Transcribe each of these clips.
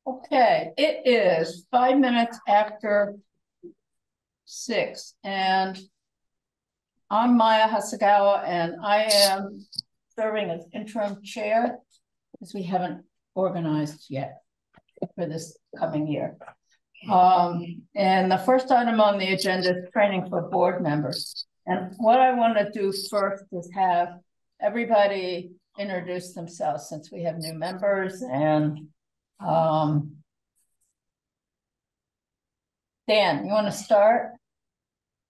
Okay, it is 5 minutes after 6, and I'm Maya Hasagawa, and I am serving as interim chair because we haven't organized yet for this coming year. And the first item on the agenda is training for board members. And what I want to do first is have everybody introduce themselves since we have new members. And Dan, you want to start?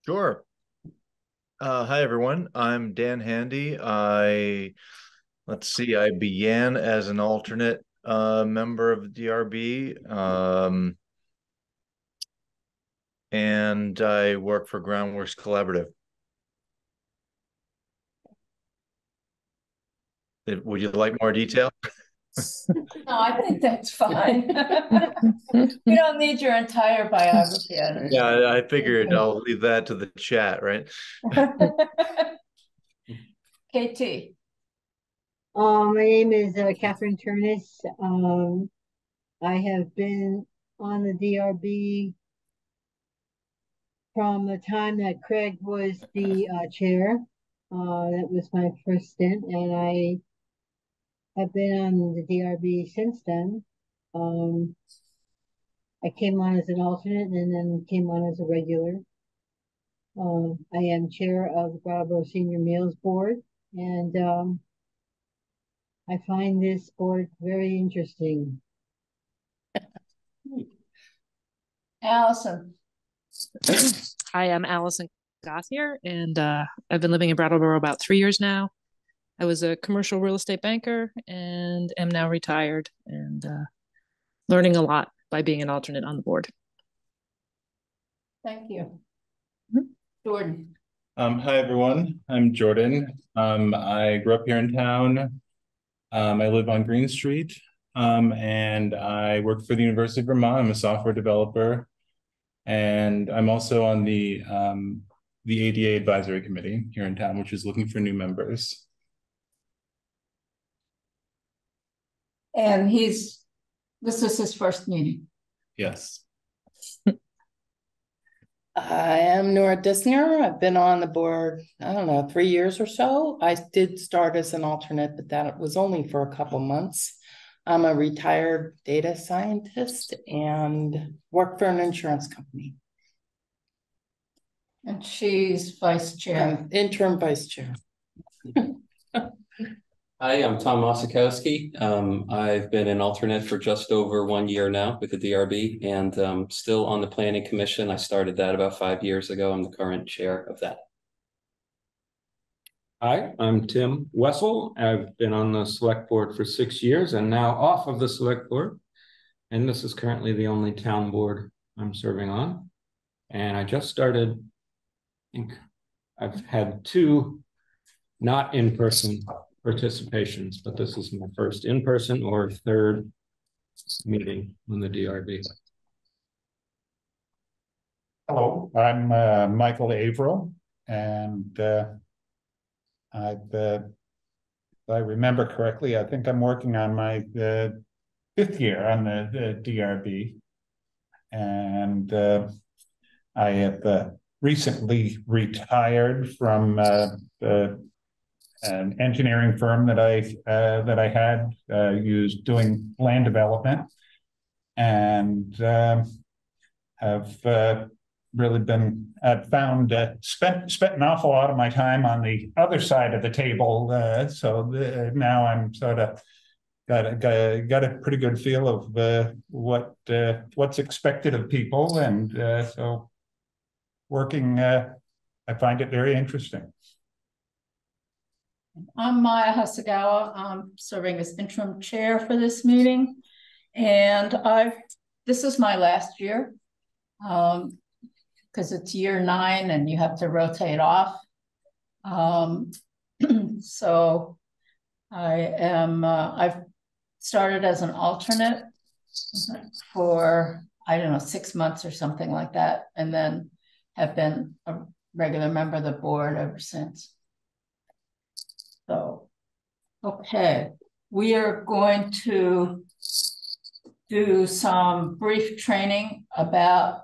Sure. Hi, everyone. I'm Dan Handy. I began as an alternate member of the DRB, and I work for Groundworks Collaborative. Would you like more detail? No, I think that's fine. We don't need your entire biography. Yeah, I figured I'll leave that to the chat, right? KT. My name is Catherine Turnus. I have been on the DRB from the time that Craig was the chair. That was my first stint, and I have been on the DRB since then. I came on as an alternate and then came on as a regular. I am chair of the Brattleboro Senior Meals Board, and I find this board very interesting. Allison. Hi, I'm Allison Gothier, and I've been living in Brattleboro about 3 years now. I was a commercial real estate banker and am now retired and learning a lot by being an alternate on the board. Thank you. Jordan. Hi, everyone. I'm Jordan. I grew up here in town. I live on Green Street, and I work for the University of Vermont. I'm a software developer, and I'm also on the ADA Advisory Committee here in town, which is looking for new members. And this is his first meeting. Yes. I am Nora Dissner. I've been on the board, 3 years or so. I did start as an alternate, but that was only for a couple months. I'm a retired data scientist and work for an insurance company. And she's vice chair. Interim vice chair. Hi, I'm Tom Osikowski. I've been an alternate for just over 1 year now with the DRB, and still on the Planning Commission. I started that about 5 years ago. I'm the current chair of that. Hi, I'm Tim Wessel. I've been on the select board for 6 years and now off of the select board. And this is currently the only town board I'm serving on. And I just started, I think I've had 2 not in-person participations, but this is my first in-person or third meeting on the DRB. Hello, I'm Michael Averill, and if I remember correctly, I think I'm working on my 5th year on the DRB, and I have recently retired from an engineering firm that I had used doing land development, and have really been spent an awful lot of my time on the other side of the table. Now I'm sort of got a pretty good feel of what's expected of people, and so working. I find it very interesting. I'm Maya Hasagawa. I'm serving as interim chair for this meeting, and this is my last year because it's year 9 and you have to rotate off. So I've started as an alternate for 6 months or something like that, and then have been a regular member of the board ever since. So, okay, we are going to do some brief training about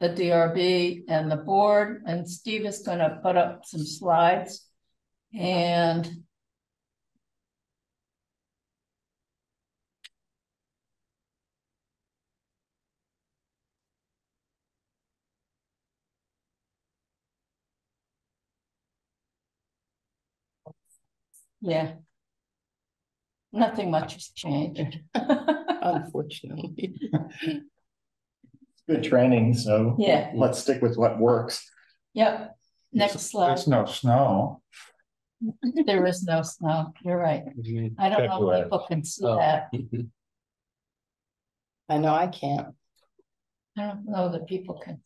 the DRB and the board, and Steve is going to put up some slides. And yeah, nothing much has changed. Unfortunately. Good training, so Yeah. let's stick with what works. Yep. Next slide. There's no snow. There is no snow. You're right. I don't know if people can see that. I know I can't. I don't know that people can.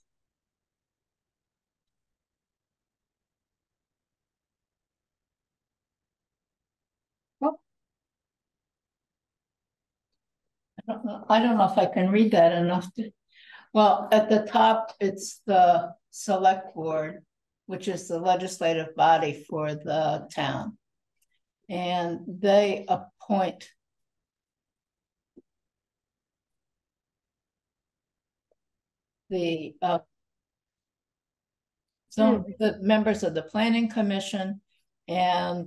Oh. I don't know if I can read that enough to. Well, at the top, it's the select board, which is the legislative body for the town. And they appoint the members of the planning commission and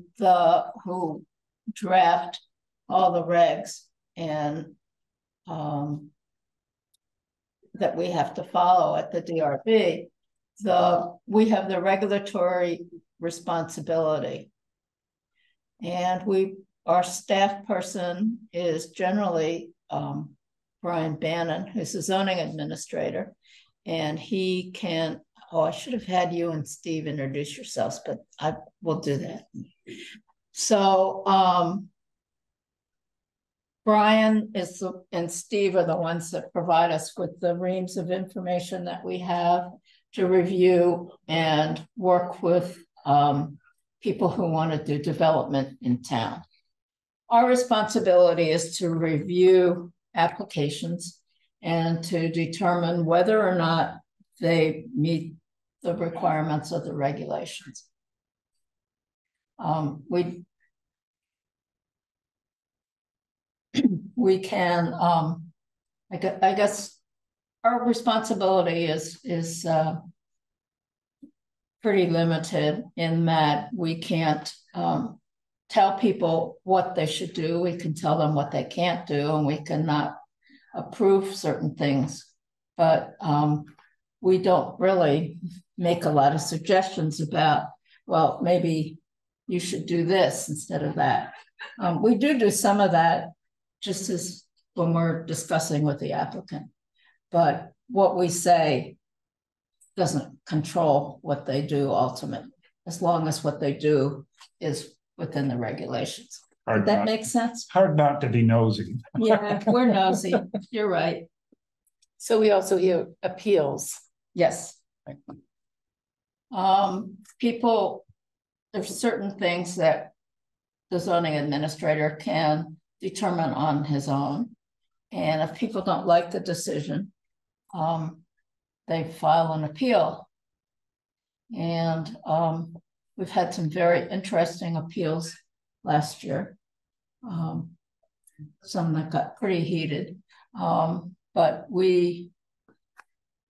who draft all the regs and that we have to follow at the DRB. We have the regulatory responsibility, and our staff person is generally Brian Bannon, who's the zoning administrator, and he can. Oh, I should have had you and Steve introduce yourselves, but I will do that. So Brian and Steve are the ones that provide us with the reams of information that we have to review and work with people who want to do development in town. Our responsibility is to review applications and to determine whether or not they meet the requirements of the regulations. We can, I guess our responsibility is pretty limited in that we can't tell people what they should do. We can tell them what they can't do, and we cannot approve certain things, but we don't really make a lot of suggestions about, well, maybe you should do this instead of that. We do some of that just as when we're discussing with the applicant, but what we say doesn't control what they do ultimately, as long as what they do is within the regulations. Did that make sense? Hard not to be nosy. Yeah, we're nosy. You're right. So we also hear appeals. Yes. There's certain things that the zoning administrator can determine on his own. And if people don't like the decision, they file an appeal. And we've had some very interesting appeals last year. Some that got pretty heated. But we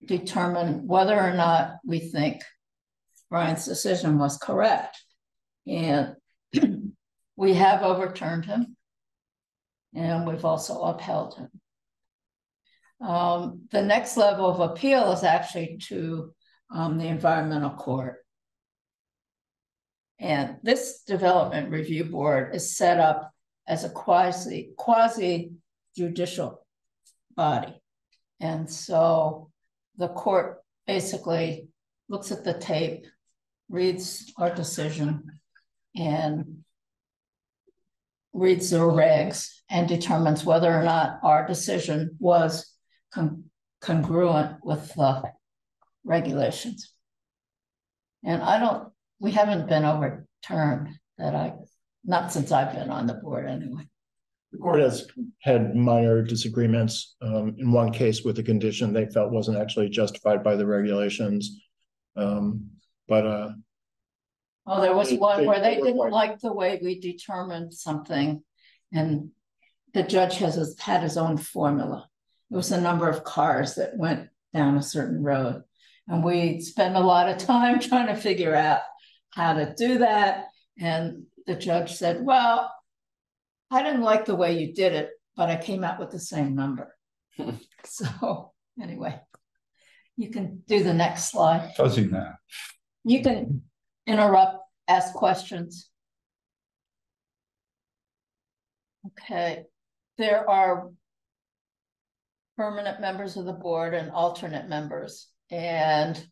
determine whether or not we think Brian's decision was correct. And we have overturned him. And we've also upheld him. The next level of appeal is actually to the environmental court. And this development review board is set up as a quasi judicial body. And so the court basically looks at the tape, reads our decision, and reads the regs and determines whether or not our decision was congruent with the regulations. And we haven't been overturned not since I've been on the board anyway. The court has had minor disagreements in one case with a condition they felt wasn't actually justified by the regulations. There was one where they didn't like the way we determined something, and the judge had his own formula. was the number of cars that went down a certain road. And we spent a lot of time trying to figure out how to do that. And the judge said, well, I didn't like the way you did it, but I came out with the same number. So anyway, you can do the next slide. Fuzzy now. You can interrupt, ask questions. Okay, there are permanent members of the board and alternate members. And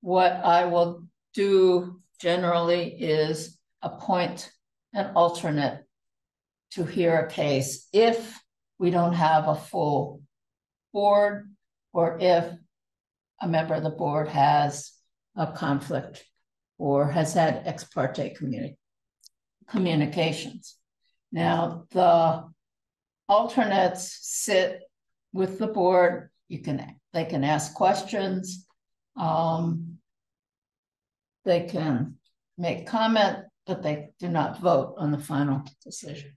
what I will do generally is appoint an alternate to hear a case if we don't have a full board, or if a member of the board has a conflict or has had ex parte communications. Now, the alternates sit with the board. They can ask questions. They can make comment, but they do not vote on the final decision.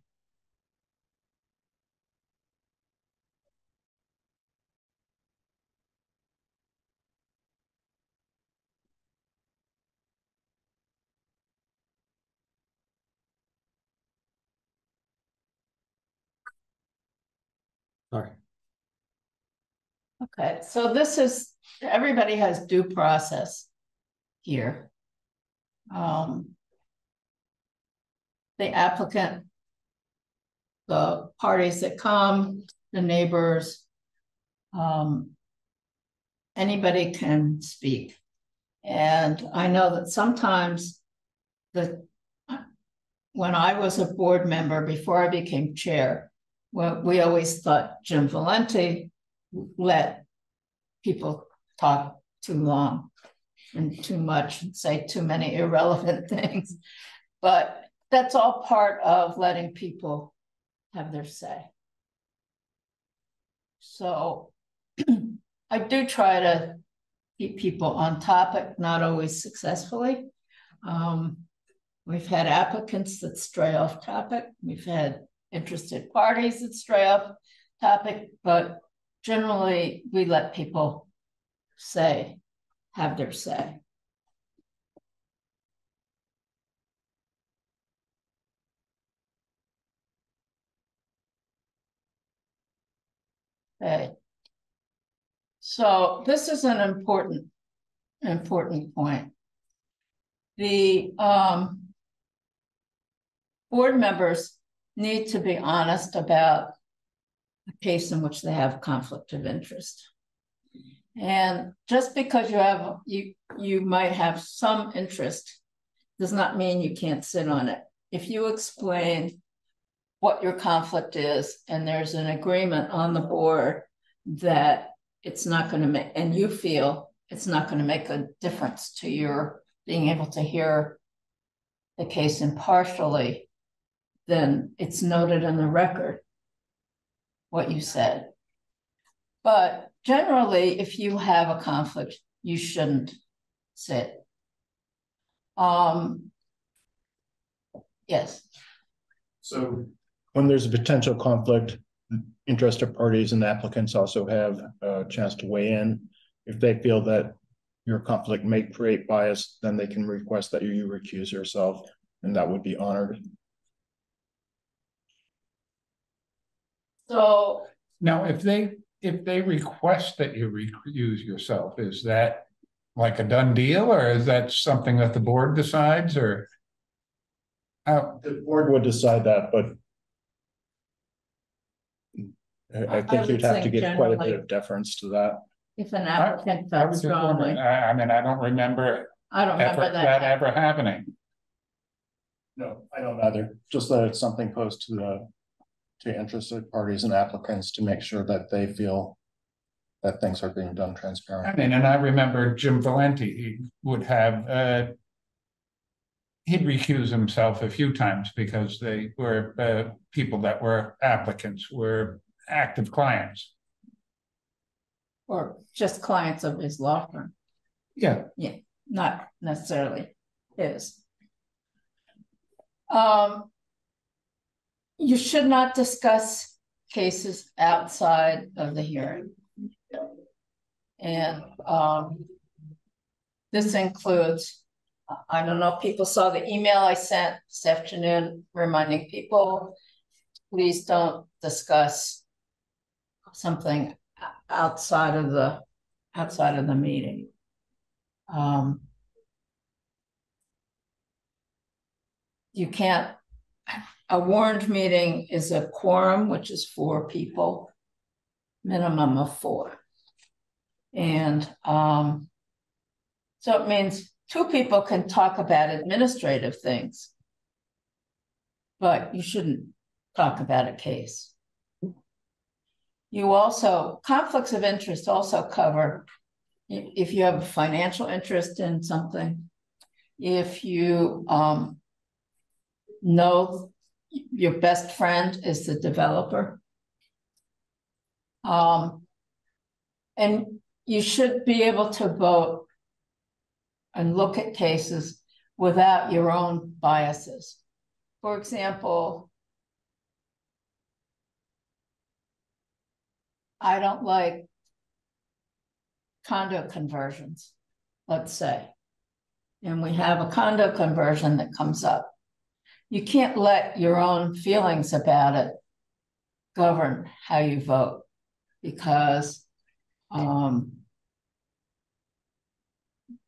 Sorry. Okay, so this is, everybody has due process here. The applicant, the parties that come, the neighbors, anybody can speak. And I know that sometimes when I was a board member, before I became chair, well, we always thought Jim Valenti let people talk too long and too much and say too many irrelevant things. But that's all part of letting people have their say. So I do try to keep people on topic, not always successfully. We've had applicants that stray off topic. We've had interested parties that stray off topic, but generally we let people have their say. Okay. So this is an important point. The board members need to be honest about a case in which they have conflict of interest. And just because you might have some interest does not mean you can't sit on it. If you explain what your conflict is and there's an agreement on the board that it's not going to make, and you feel it's not going to make a difference to your being able to hear the case impartially, then it's noted in the record what you said. But generally, if you have a conflict, you shouldn't sit. Yes. So when there's a potential conflict, interested parties and applicants also have a chance to weigh in. If they feel that your conflict may create bias, then they can request that you recuse yourself, and that would be honored. So Now, if they request that you recuse yourself, is that like a done deal, or is that something that the board decides, or how? The board would decide that, but I think you'd have to give quite a bit of deference to that. if an applicant I felt was just wondering, strongly, I mean, I don't remember I don't remember that. ever happening. No, I don't either. Just that it's something posed to interested parties and applicants to make sure that they feel that things are being done I transparently. mean, and I remember Jim Valenti, he would have, he'd recuse himself a few times because they were people that were applicants, were active clients. Or just clients of his law firm. Yeah. Yeah, not necessarily his. You should not discuss cases outside of the hearing. And this includes, I don't know if people saw the email I sent this afternoon reminding people, please don't discuss something outside of the meeting. You can't, a warned meeting is a quorum, which is 4 people, minimum of 4. And so it means 2 people can talk about administrative things, but you shouldn't talk about a case. You also, conflicts of interest also cover if you have a financial interest in something, if you know your best friend is the developer. And you should be able to vote and look at cases without your own biases. For example, I don't like condo conversions, let's say, and we have a condo conversion that comes up. You can't let your own feelings about it govern how you vote, because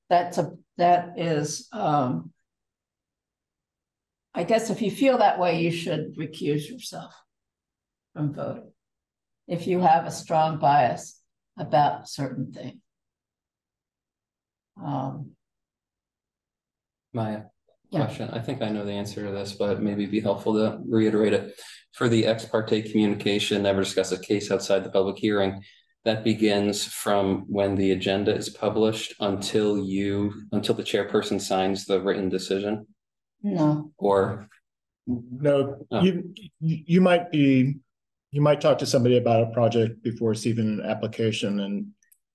that is I guess if you feel that way, you should recuse yourself from voting if you have a strong bias about a certain thing. Maya, question. I think I know the answer to this, but maybe it'd be helpful to reiterate it. For the ex parte communication, never discuss a case outside the public hearing, that begins from when the agenda is published until the chairperson signs the written decision? No. Or no, you might talk to somebody about a project before receiving an application, and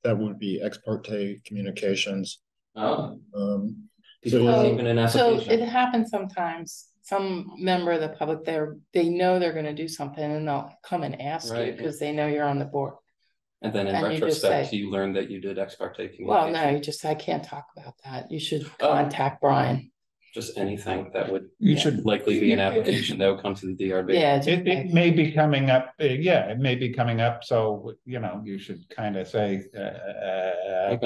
that would be ex parte communications. Oh. Even an application. So it happens sometimes. Some member of the public they know they're going to do something, and they'll come and ask you because they know you're on the board. And then in retrospect, you learn that you did ex parte communication. Well, no, you just I can't talk about that. You should contact Brian. Just anything that would should likely be an application that would come to the DRB. Yeah, it may be coming up. It may be coming up. So you should kind of say, I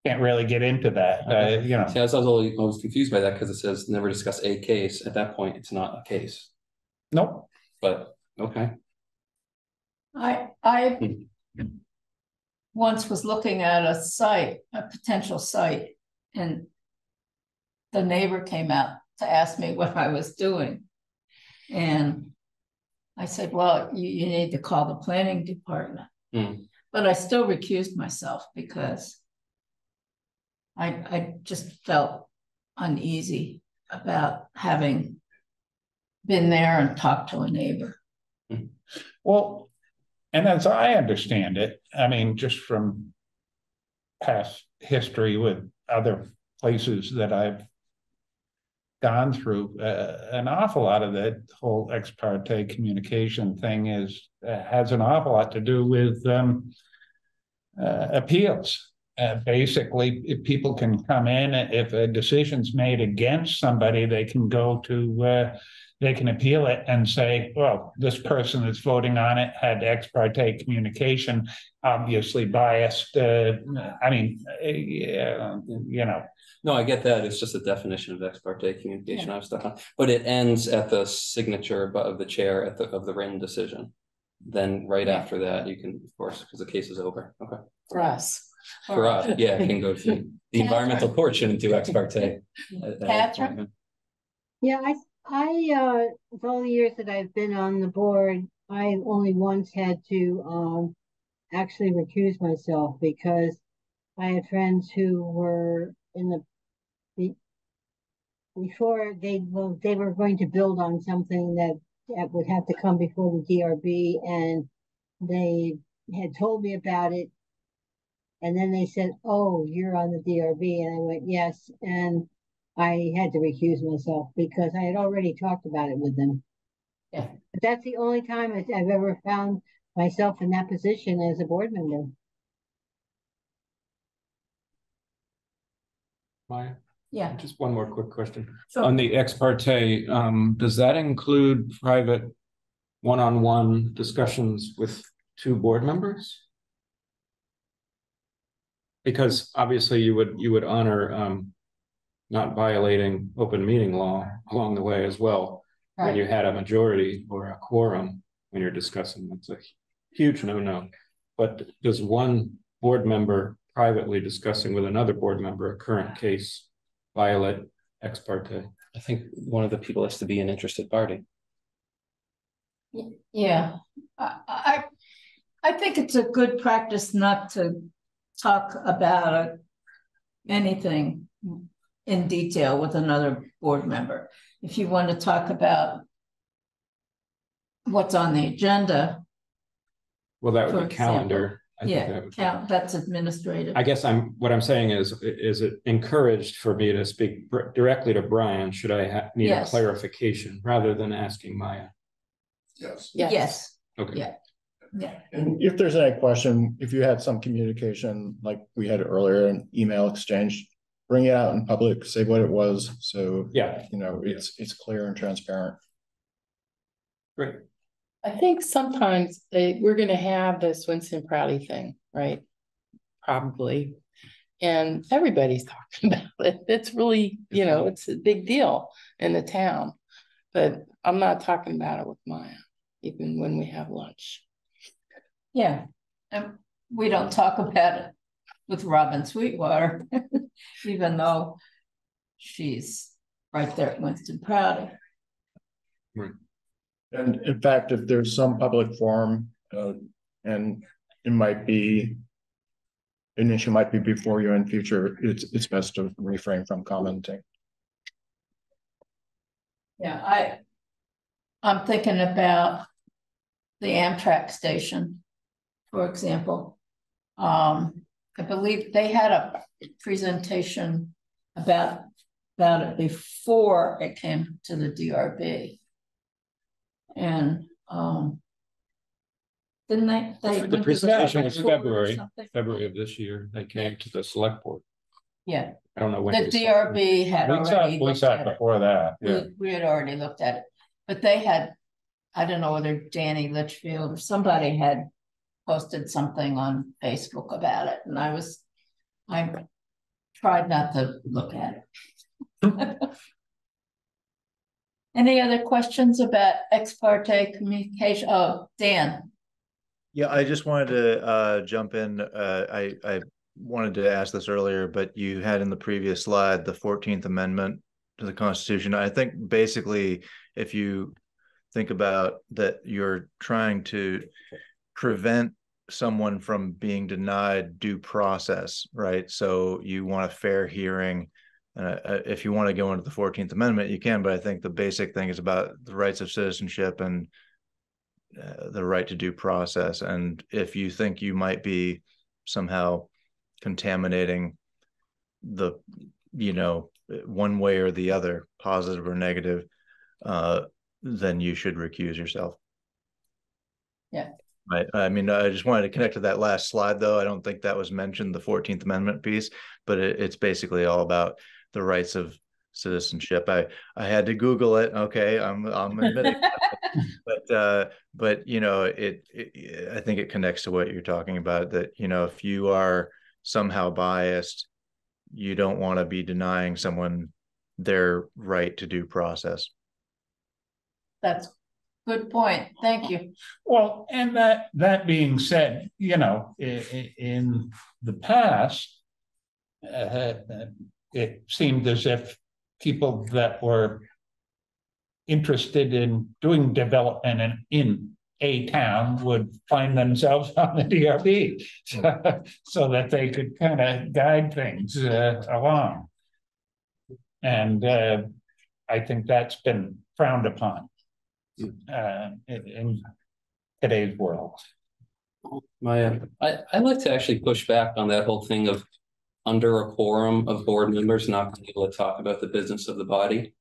can't really get into that. See, I was always confused by that because it says never discuss a case. At that point, it's not a case. Nope. But okay. I once was looking at a potential site, and the neighbor came out to ask me what I was doing. And I said, well, you need to call the planning department. But I still recused myself because I just felt uneasy about having been there and talked to a neighbor. Well, and as I understand it, I mean, just from past history with other places that I've gone through, an awful lot of that whole ex parte communication thing has an awful lot to do with appeals. Basically, if people can come in, if a decision's made against somebody, they can go to they can appeal it and say, well, this person that's voting on it had ex parte communication, obviously biased. I mean, No, I get that. It's just a definition of ex parte communication. I was stuck on, but it ends at the signature of the chair of the written decision. Then right after that, you can, of course, because the case is over. Okay. For us. For us, it can go to the environmental portion into ex parte. Catherine? Yeah, I with all the years that I've been on the board, I only once had to actually recuse myself because I had friends who were in before they were going to build on something that would have to come before the DRB, and they had told me about it, and then they said, oh, you're on the DRB, and I went, yes, and I had to recuse myself because I had already talked about it with them. But that's the only time I've ever found myself in that position as a board member. Maya, Yeah. just one more quick question. Sure. On the ex parte, does that include private one-on-one discussions with two board members? Because obviously you would honor not violating open meeting law along the way as well. When you had a majority or a quorum when you're discussing, that's a huge no-no. But does one board member privately discussing with another board member a current case violate ex parte? I think one of the people has to be an interested party. Yeah, I think it's a good practice not to talk about anything in detail with another board member. If you want to talk about what's on the agenda. Well, that would be calendar. That's administrative. I guess what I'm saying is it encouraged for me to speak directly to Brian should I need a clarification rather than asking Maya? Yes. Okay. Yeah. And if there's any question, if you had some communication like we had earlier, an email exchange, bring it out in public, say what it was. So it's clear and transparent. Great. I think sometimes we're going to have this Winston Prouty thing, right? Probably. And everybody's talking about it. It's really, it's a big deal in the town. But I'm not talking about it with Maya, even when we have lunch. Yeah. And we don't talk about it with Robin Sweetwater, even though she's right there at Winston Prouty. Right. And in fact, if there's some public forum, and it might be an issue might be before you in future, it's best to refrain from commenting. Yeah, I'm thinking about the Amtrak station, for example. I believe they had a presentation about it before it came to the DRB. And didn't they The presentation was February of this year. They came to the select board. Yeah. I don't know when. The DRB had already we saw it before that. Yeah. We had already looked at it, but they had, I don't know whether Danny Litchfield or somebody had posted something on Facebook about it, and I tried not to look at it. Any other questions about ex parte communication? Oh, Dan. Yeah, I just wanted to jump in. I wanted to ask this earlier, but you had in the previous slide the 14th Amendment to the Constitution. I think basically, if you think about that, you're trying to prevent someone from being denied due process, right? So you want a fair hearing. If you want to go into the 14th Amendment, you can, but I think the basic thing is about the rights of citizenship and the right to due process. And if you think you might be somehow contaminating the, one way or the other, positive or negative, then you should recuse yourself. Yeah. I mean, I just wanted to connect to that last slide, though. I don't think that was mentioned, the 14th Amendment piece, but it's basically all about the rights of citizenship. I had to Google it. Okay, I'm admitting, but I think it connects to what you're talking about. That if you are somehow biased, you don't want to be denying someone their right to due process. That's good point. Thank you. Well, and that being said, in the past, it seemed as if people that were interested in doing development in a town would find themselves on the DRB so that they could kind of guide things along. And I think that's been frowned upon in today's world. Maya, I like to actually push back on that whole thing of under a quorum of board members not being able to talk about the business of the body.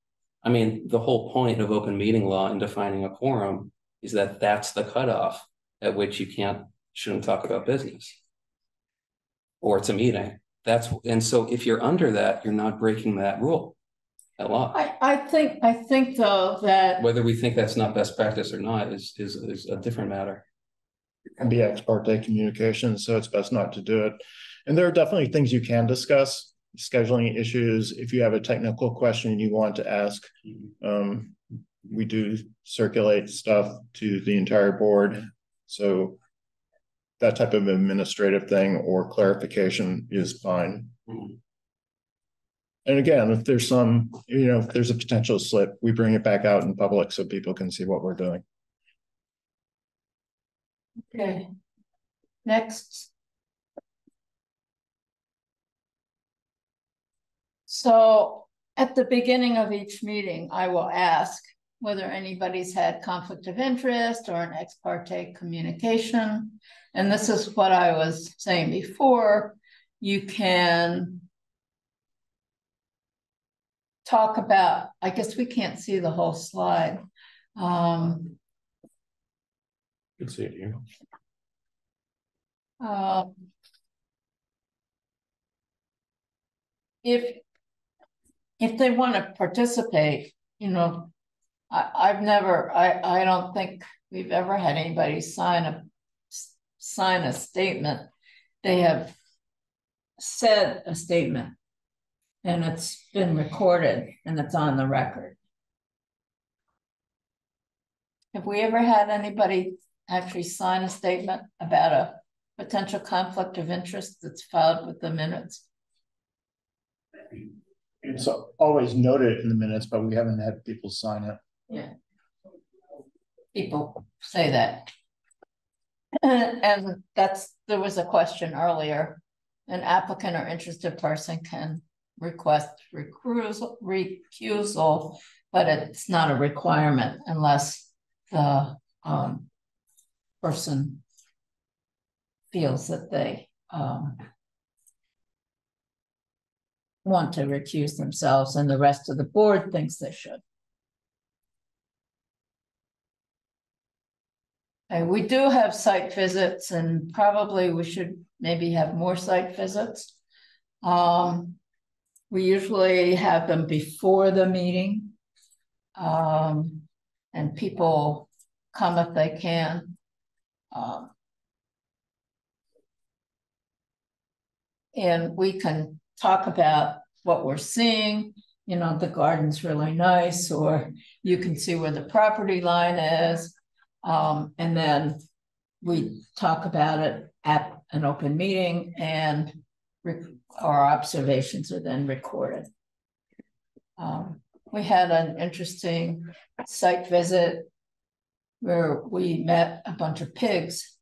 I mean, the whole point of open meeting law and defining a quorum is that that's the cutoff at which you shouldn't talk about business. Or it's a meeting. And so if you're under that, you're not breaking that rule at law. I think though that Whether we think that's not best practice or not is a different matter. It can be ex parte communication, so it's best not to do it. And there are definitely things you can discuss, scheduling issues. If you have a technical question you want to ask, we do circulate stuff to the entire board. So that type of administrative thing or clarification is fine. And again, if there's if there's a potential slip, we bring it back out in public so people can see what we're doing. okay. Next. So at the beginning of each meeting, I will ask whether anybody's had conflict of interest or an ex parte communication. And this is what I was saying before. You can talk about, I guess we can't see the whole slide. You can see it here. If they want to participate, I don't think we've ever had anybody sign a statement. They have said a statement and it's been recorded and it's on the record. Have we ever had anybody actually sign a statement about a potential conflict of interest that's filed with the minutes? It's always noted in the minutes, but we haven't had people sign it. Yeah. People say that. And there was a question earlier. An applicant or interested person can request recusal, but it's not a requirement unless the person feels that they want to recuse themselves and the rest of the board thinks they should. And we do have site visits and probably we should maybe have more site visits. We usually have them before the meeting and people come if they can. And we can talk about what we're seeing, the garden's really nice, or you can see where the property line is. And then we talk about it at an open meeting and our observations are then recorded. We had an interesting site visit where we met a bunch of pigs.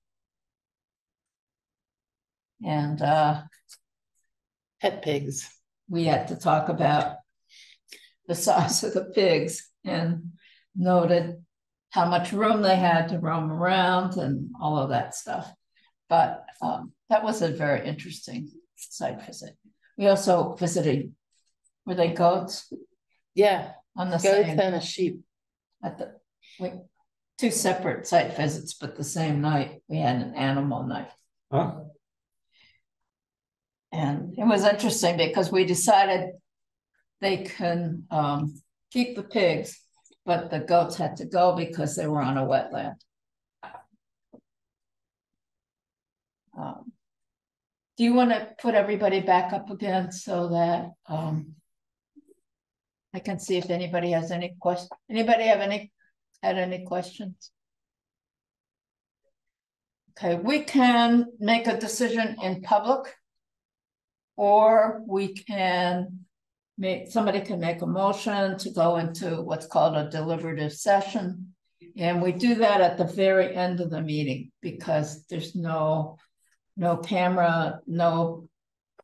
And pet pigs. We had to talk about the size of the pigs and noted how much room they had to roam around and all of that stuff. But that was a very interesting site visit. We also visited, were they goats? Yeah, on the goats same, and a sheep. At the two separate site visits, but the same night we had an animal night. Huh? And it was interesting because we decided they can keep the pigs, but the goats had to go because they were on a wetland. Do you want to put everybody back up again so that I can see if anybody has any questions? Anybody had any questions? Okay, we can make a decision in public, or we can somebody can make a motion to go into what's called a deliberative session. And we do that at the very end of the meeting because there's no camera, no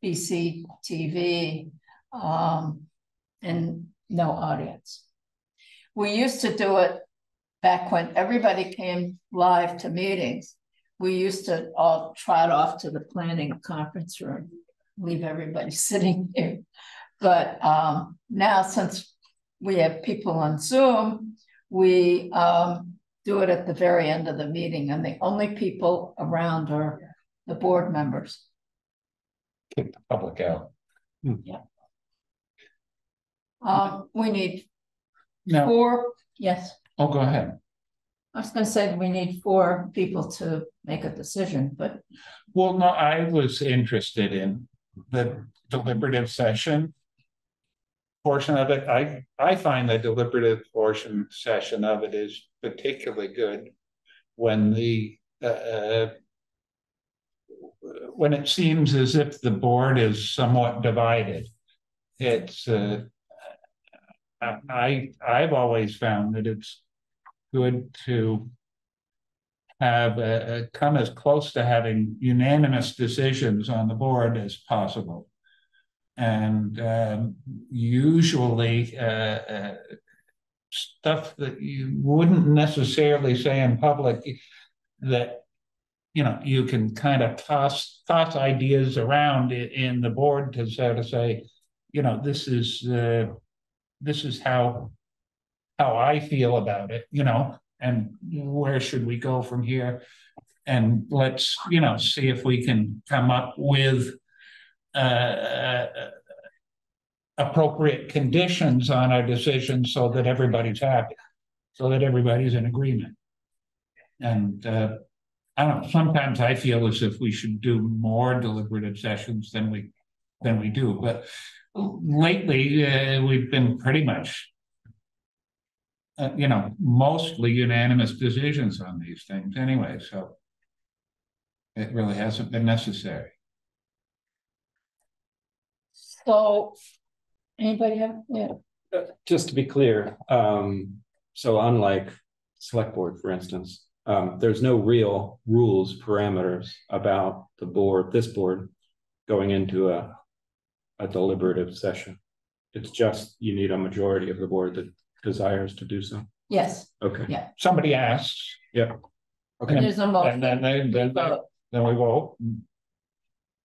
CCTV, and no audience. We used to do it back when everybody came live to meetings. We used to all trot off to the planning conference room, leave everybody sitting there. But now, since we have people on Zoom, we do it at the very end of the meeting, and the only people around are the board members. Kick the public out. We need No, 4, yes. oh, go ahead. I was gonna say we need 4 people to make a decision, but Well, no, I was interested in the deliberative session portion of it. I find the deliberative portion session of it is particularly good when when it seems as if the board is somewhat divided. It's I've always found that it's good to have come as close to having unanimous decisions on the board as possible. And usually stuff that you wouldn't necessarily say in public, that you can kind of toss ideas around in the board to sort of say, this is how I feel about it, and where should we go from here? And let's, see if we can come up with appropriate conditions on our decision so that everybody's happy, so that everybody's in agreement. And I don't know, sometimes I feel as if we should do more deliberative sessions than we do, but lately we've been pretty much mostly unanimous decisions on these things anyway, so it really hasn't been necessary. so anybody have, Just to be clear, so unlike select board, for instance, there's no real rules, parameters about this board going into a deliberative session. It's just you need a majority of the board that desires to do so. yes, Okay. Yeah. Somebody asks. Yeah. Okay. there's a motion. And then we vote.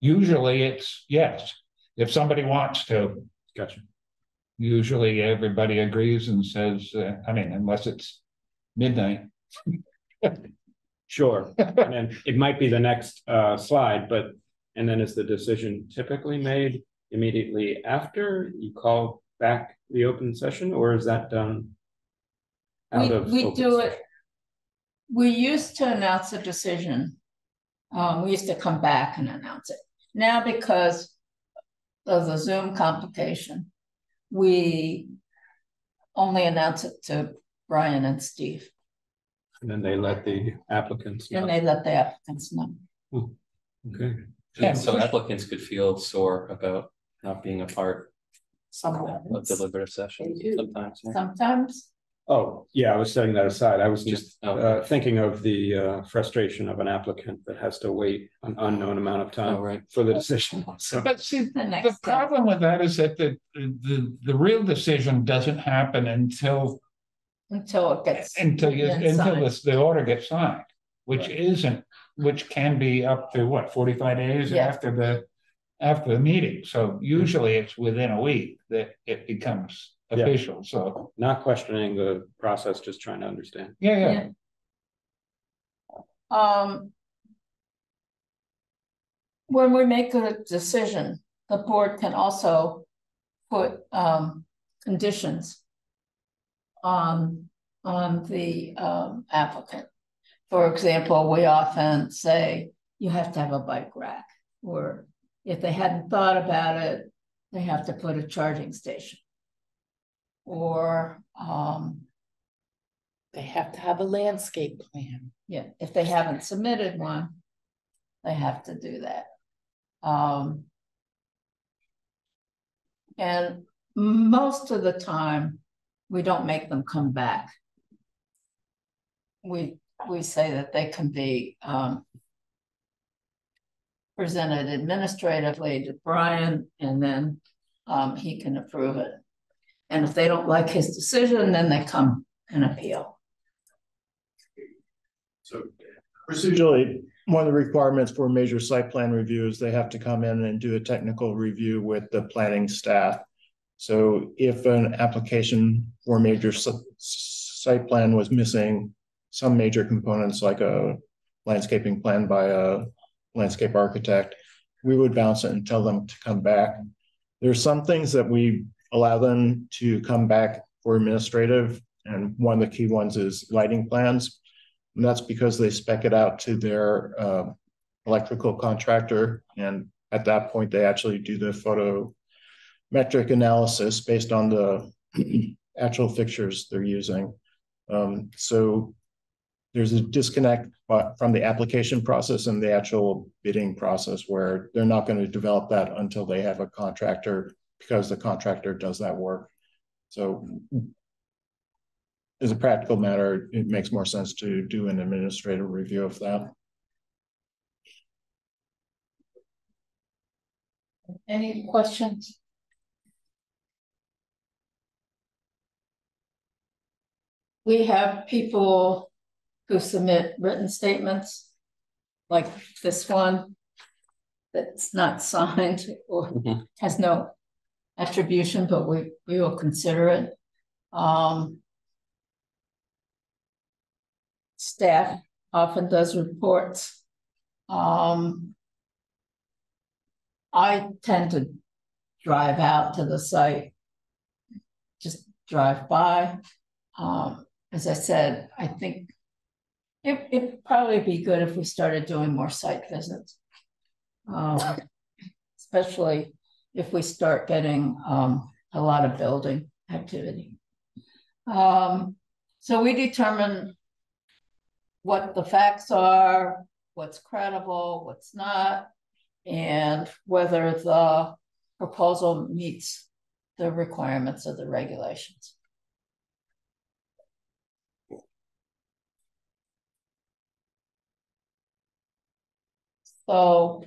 Usually it's yes. If somebody wants to. Gotcha. Usually everybody agrees and says, unless it's midnight. Sure. And then it might be the next slide, and then is the decision typically made immediately after you call back the open session, or is that done out of We open do session? it. We used to announce a decision. We used to come back and announce it. Now, because of the Zoom complication, we only announce it to Brian and Steve. And then they let the applicants know. And they let the applicants know. Okay. Yeah. So applicants could feel sore about not being a part of Sometimes. deliberative sessions They do. sometimes. Yeah. Sometimes. Oh, yeah, I was setting that aside. I was just Oh. thinking of the frustration of an applicant that has to wait an unknown amount of time Oh, right. for the decision. So But see, The next the step. problem with that is that the real decision doesn't happen until Until it gets. the order gets signed, which can be up to what, 45 days Yeah. after the meeting. So usually it's within a week that it becomes official. So not questioning the process, just trying to understand. yeah. When we make a decision, the board can also put conditions on the applicant. For example, we often say you have to have a bike rack, or if they hadn't thought about it, they have to put a charging station. Or They have to have a landscape plan. yeah, if they haven't submitted one, they have to do that. And most of the time, we don't make them come back. We say that they can be presented administratively to Brian, and then he can approve it. And if they don't like his decision, then they come and appeal. So procedurally, one of the requirements for major site plan reviews, they have to come in and do a technical review with the planning staff. So if an application for major site plan was missing some major components like a landscaping plan by a landscape architect, we would bounce it and tell them to come back. There's some things that we allow them to come back for administrative, and one of the key ones is lighting plans. And that's because they spec it out to their electrical contractor, and at that point they actually do the photometric analysis based on the actual fixtures they're using. So there's a disconnect from the application process and the actual bidding process, where they're not going to develop that until they have a contractor, because the contractor does that work. So as a practical matter, it makes more sense to do an administrative review of that. Any questions? We have people who submit written statements like this one that's not signed or has no attribution, but we will consider it. Staff often does reports. I tend to drive out to the site, just drive by. As I said, I think it'd probably be good if we started doing more site visits, especially if we start getting a lot of building activity. So we determine what the facts are, what's credible, what's not, and whether the proposal meets the requirements of the regulations. So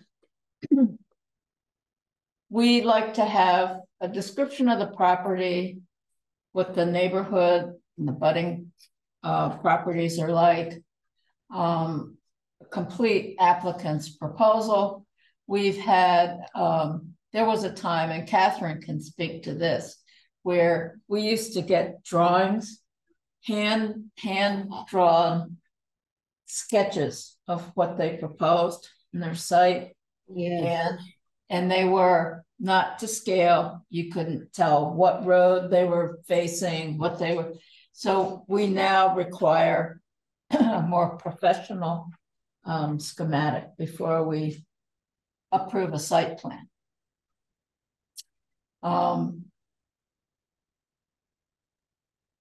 we like to have a description of the property, what the neighborhood and the budding properties are like, complete applicant's proposal. We've had, there was a time, and Catherine can speak to this, where we used to get drawings, hand-drawn sketches of what they proposed in their site. Yeah. And they were not to scale. You couldn't tell what road they were facing, what they were. So we now require a more professional schematic before we approve a site plan.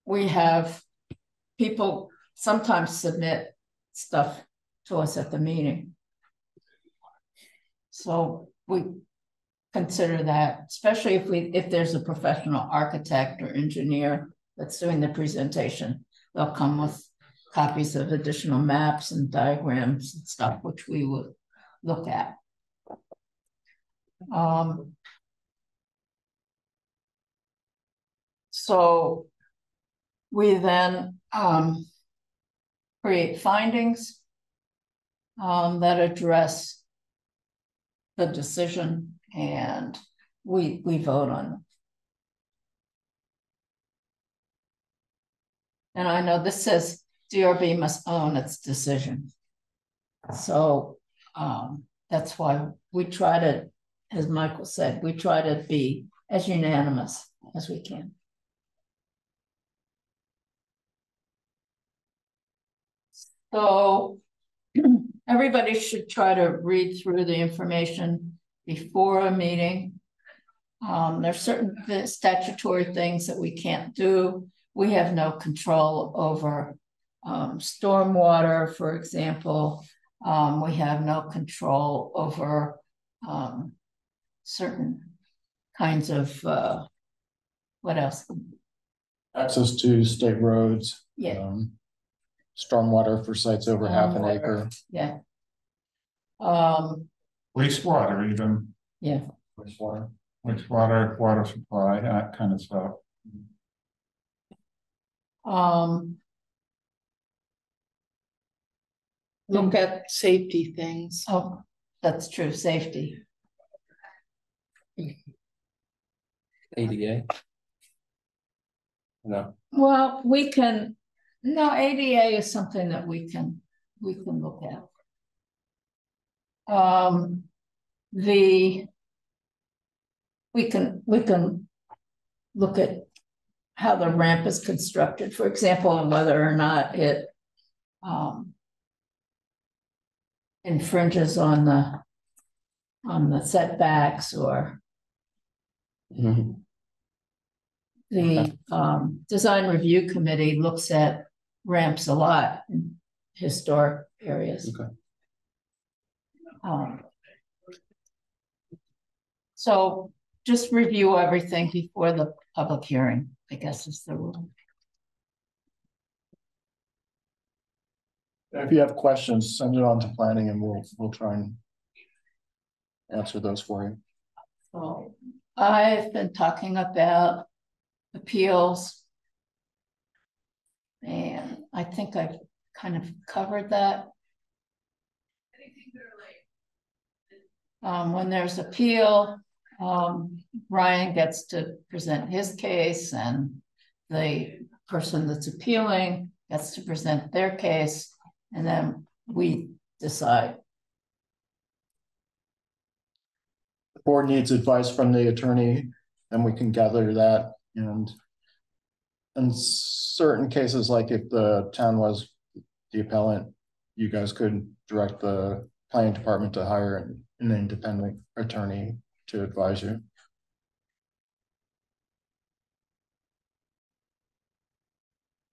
We have people sometimes submit stuff to us at the meeting. So we consider that, especially if there's a professional architect or engineer that's doing the presentation, they'll come with copies of additional maps and diagrams and stuff, which we would look at. So we then create findings that address the decision, and we vote on them. And I know this says DRB must own its decision. So that's why we try to, as Michael said, we try to be as unanimous as we can. So everybody should try to read through the information before a meeting. There's certain statutory things that we can't do. We have no control over stormwater, for example. We have no control over certain kinds of, what else? Access to state roads. Yeah. Stormwater for sites over half an acre. Yeah. Wastewater even. Yeah. Wastewater. Wastewater, water supply, that kind of stuff. Look at, Safety things. oh, that's true, safety. ADA. No. Well, no, ADA is something that we can look at. We can look at how the ramp is constructed, for example, and whether or not it infringes on the setbacks, or Mm-hmm. the design review committee looks at ramps a lot in historic areas. Okay. So just review everything before the public hearing, I guess is the rule. If you have questions, send it on to planning and we'll try and answer those for you. So I've been talking about appeals, and I think I've kind of covered that. When there's appeal, Brian gets to present his case, and the person that's appealing gets to present their case, and then we decide. The board needs advice from the attorney, and we can gather that. And in certain cases, like if the town was the appellant, you guys could direct the planning department to hire an independent attorney to advise you.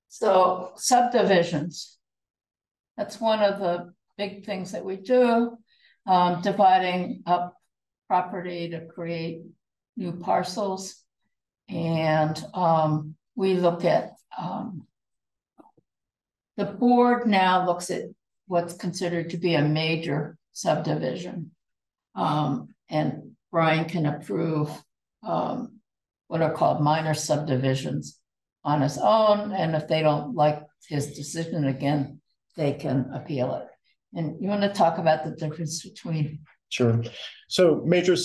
So subdivisions, that's one of the big things that we do, dividing up property to create new parcels. And we look at, the board now looks at what's considered to be a major subdivision. And Brian can approve what are called minor subdivisions on his own. And if they don't like his decision, again, they can appeal it. And you want to talk about the difference between? Sure. So major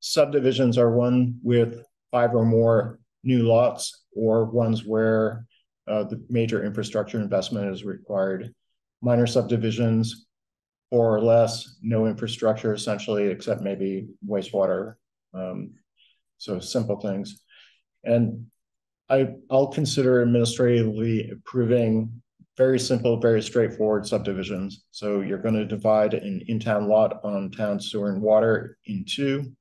subdivisions are one with 5 or more new lots, or ones where the major infrastructure investment is required. Minor subdivisions, 4 or less, no infrastructure essentially, except maybe wastewater. So simple things. And I'll consider administratively approving very simple, very straightforward subdivisions. So you're going to divide an in-town lot on town sewer and water in 2.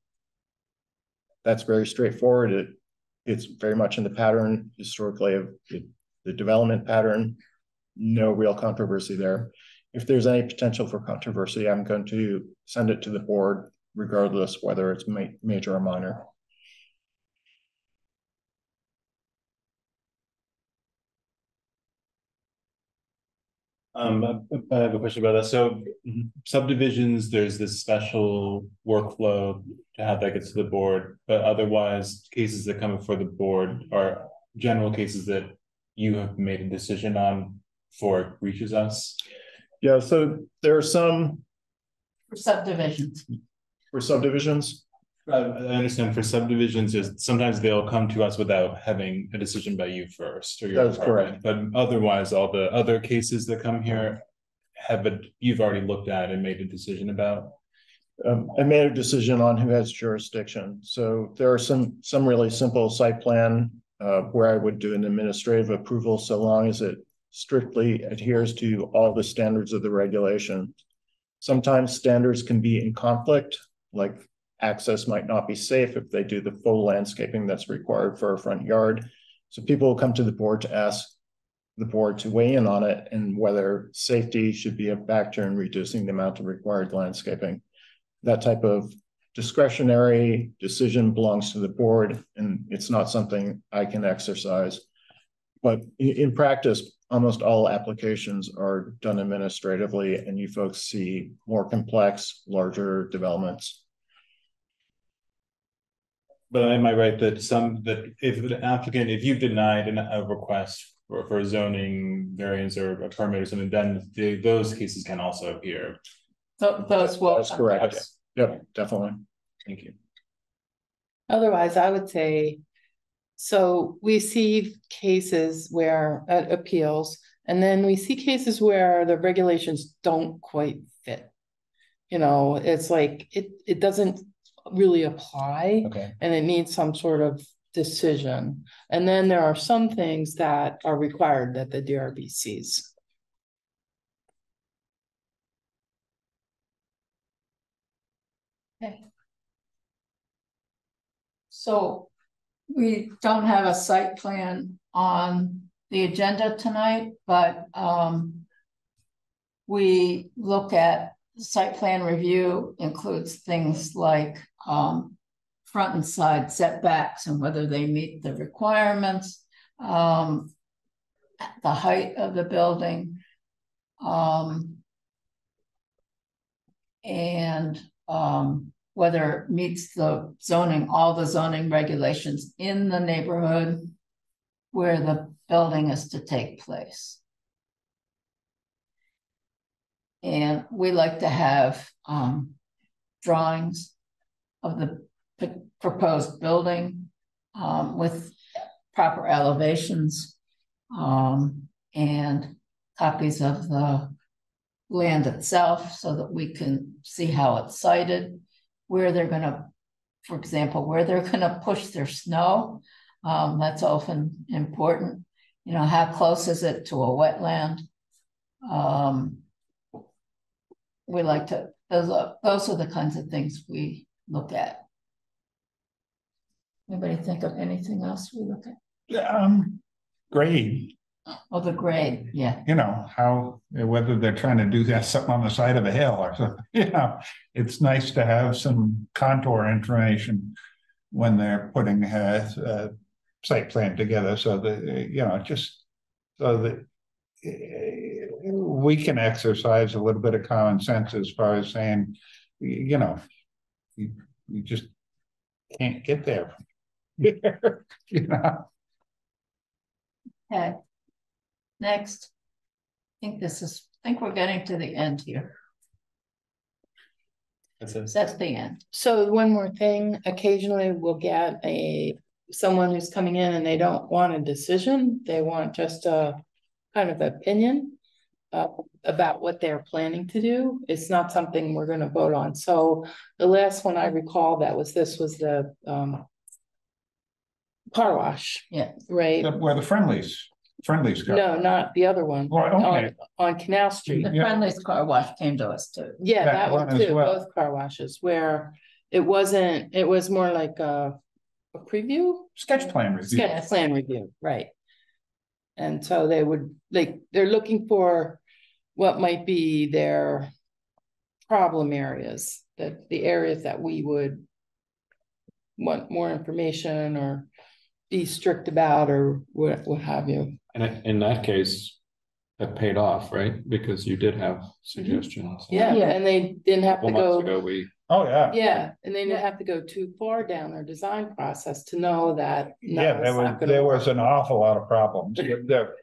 That's very straightforward. It's very much in the pattern historically of the development pattern. No real controversy there. If there's any potential for controversy, I'm going to send it to the board, regardless whether it's major or minor. I have a question about that. So subdivisions, there's this special workflow to how that gets to the board, but otherwise cases that come before the board are general cases that you have made a decision on before it reaches us. Yeah, so there are some For subdivisions. for subdivisions. I understand for subdivisions, sometimes they'll come to us without having a decision by you first, or your That's correct. But otherwise, all the other cases that come here you've already looked at and made a decision about. I made a decision on who has jurisdiction. So there are some really simple site plan where I would do an administrative approval, so long as it strictly adheres to all the standards of the regulation. Sometimes standards can be in conflict, like access might not be safe if they do the full landscaping that's required for a front yard. So people will come to the board to ask the board to weigh in on it and whether safety should be a factor in reducing the amount of required landscaping. That type of discretionary decision belongs to the board, and it's not something I can exercise. But in practice, almost all applications are done administratively, and you folks see more complex, larger developments. But am I right that if you denied a request for a zoning variance or a permit or something, then those cases can also appear. So those will. That's correct. Yep, definitely. Thank you. Otherwise, I would say So we see cases where appeals, and then we see cases where the regulations don't quite fit. You know, it's like it doesn't really apply, Okay. and it needs some sort of decision. And then there are some things that are required that the DRB sees. Okay. So we don't have a site plan on the agenda tonight, but we look at site plan review includes things like front and side setbacks and whether they meet the requirements, the height of the building, and whether it meets the zoning, all the zoning regulations in the neighborhood where the building is to take place. And we like to have drawings of the proposed building with proper elevations and copies of the land itself so that we can see how it's sited, where they're going to, for example, where they're going to push their snow. That's often important. You know, how close is it to a wetland? We like to, those are the kinds of things we look at. Anybody think of anything else we look at? Grade. Oh, the grade, yeah. You know, how, whether they're trying to do that something on the side of a hill or something, you know, it's nice to have some contour information when they're putting a site plan together, so that, you know, just so that we can exercise a little bit of common sense as far as saying, you know, you just can't get there. You know. Okay. Next. I think we're getting to the end here. That's the end. So one more thing, occasionally we'll get someone who's coming in and they don't want a decision. They want just a kind of opinion about what they're planning to do. It's not something we're going to vote on. So the last one I recall was the car wash. Yeah. Right. Where the friendlies go. No, not the other one. Well, okay. On Canal Street. The Friendly's car wash came to us too. Yeah, that one as too. well. Both car washes where it was more like a preview. Sketch plan review. Sketch plan review, right. And so they're looking for what might be their problem areas, that the areas that we would want more information or be strict about or what have you. And in that case, that paid off, right? Because you did have suggestions. Yeah, Yeah. and they didn't have to Months go. ago, Oh, yeah. Yeah, and they didn't have to go too far down their design process to know that. No, Yeah, it's not gonna there work. was an awful lot of problems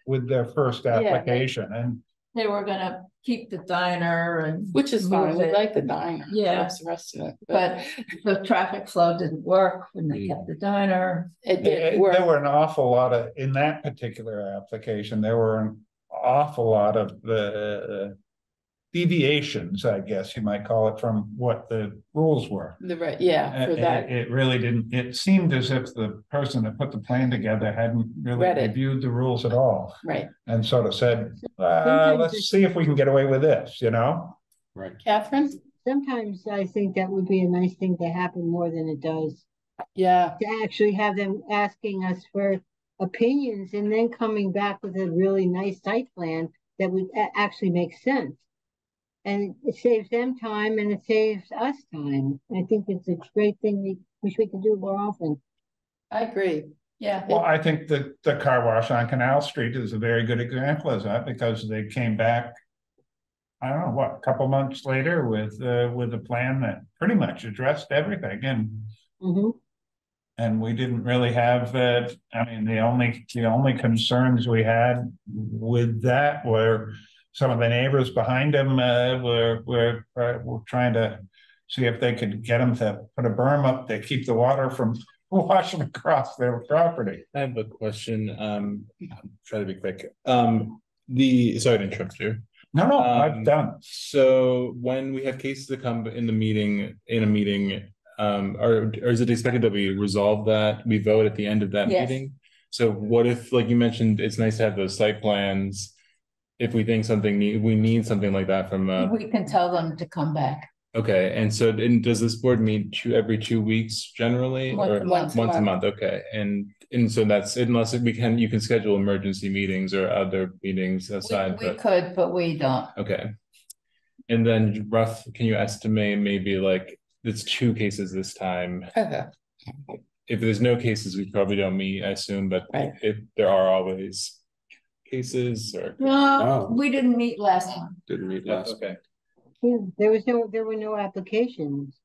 with their first application, and They were gonna keep the diner and. Which is fine, move we it, like the diner. Yeah. That's the rest of it. But the traffic flow didn't work when they kept the diner. It did work. there were an awful lot of, in that particular application, there were an awful lot of the deviations, I guess you might call it, from what the rules were. Yeah, for that. It really didn't, it seemed as if the person that put the plan together hadn't really Read it. reviewed the rules at all. Right. And sort of said, Sometimes let's see if we can get away with this, you know? Right. Catherine? Sometimes I think that would be a nice thing to happen more than it does. Yeah. To actually have them asking us for opinions and then coming back with a really nice site plan that would actually make sense. And it saves them time and it saves us time. I think it's a great thing we wish we could do more often. I agree. Yeah. Well, I think that the car wash on Canal Street is a very good example of that, because they came back, I don't know, what, a couple months later with a plan that pretty much addressed everything. And we didn't really have I mean, the only concerns we had with that were some of the neighbors behind them were trying to see if they could get them to put a berm up to keep the water from washing across their property. I have a question. Try to be quick. Sorry to interrupt you. No, I've done. So when we have cases that come in a meeting, or is it expected that we resolve that, we vote at the end of that Yes. meeting? So what if, like you mentioned, it's nice to have those site plans. If we think we need something like that from We can tell them to come back. okay, and so does this board meet every 2 weeks generally, Once or a month. once a month? Okay, and so that's unless you can schedule emergency meetings or other meetings outside. We could, but we don't. Okay, and then can you estimate maybe like it's 2 cases this time? If there's no cases, we probably don't meet, I assume, but Right. if there are always cases or No, we didn't meet last month. didn't meet last. Okay. Yeah, there were no applications.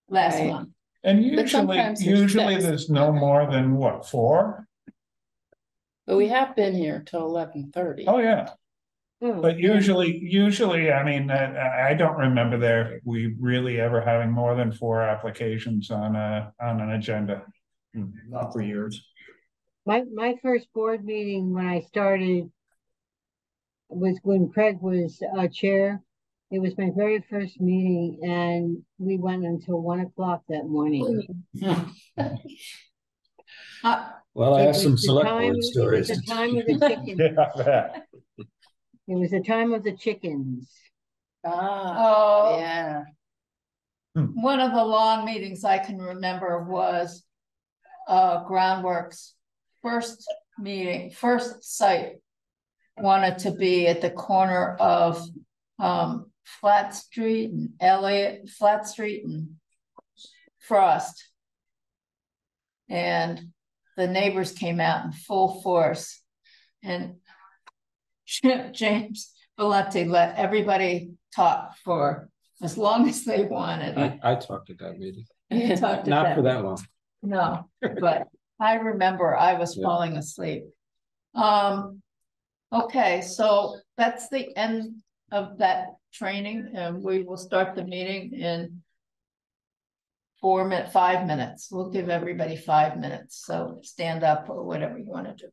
Last Right. month. And But sometimes usually there's there's no more than what, 4? But we have been here till 11:30. Oh, yeah. Oh, But yeah. usually, I mean, I don't remember we really ever having more than 4 applications on an agenda. Not for years. My first board meeting when I started was when Craig was chair. It was my very first meeting, and we went until 1 o'clock that morning. Well, I It have some was the select time- board It was stories. the time of the chickens. Yeah, It was the time of the chickens. Oh, Yeah. one of the long meetings I can remember was Groundworks first site wanted to be at the corner of Flat Street and Frost. And the neighbors came out in full force, and James Valenti let everybody talk for as long as they wanted. I talked at that meeting. You talked Not at for that. that long. No, but I remember I was Yeah. falling asleep. Okay, so that's the end of that training, and we will start the meeting in 5 minutes. We'll give everybody 5 minutes, so stand up or whatever you want to do.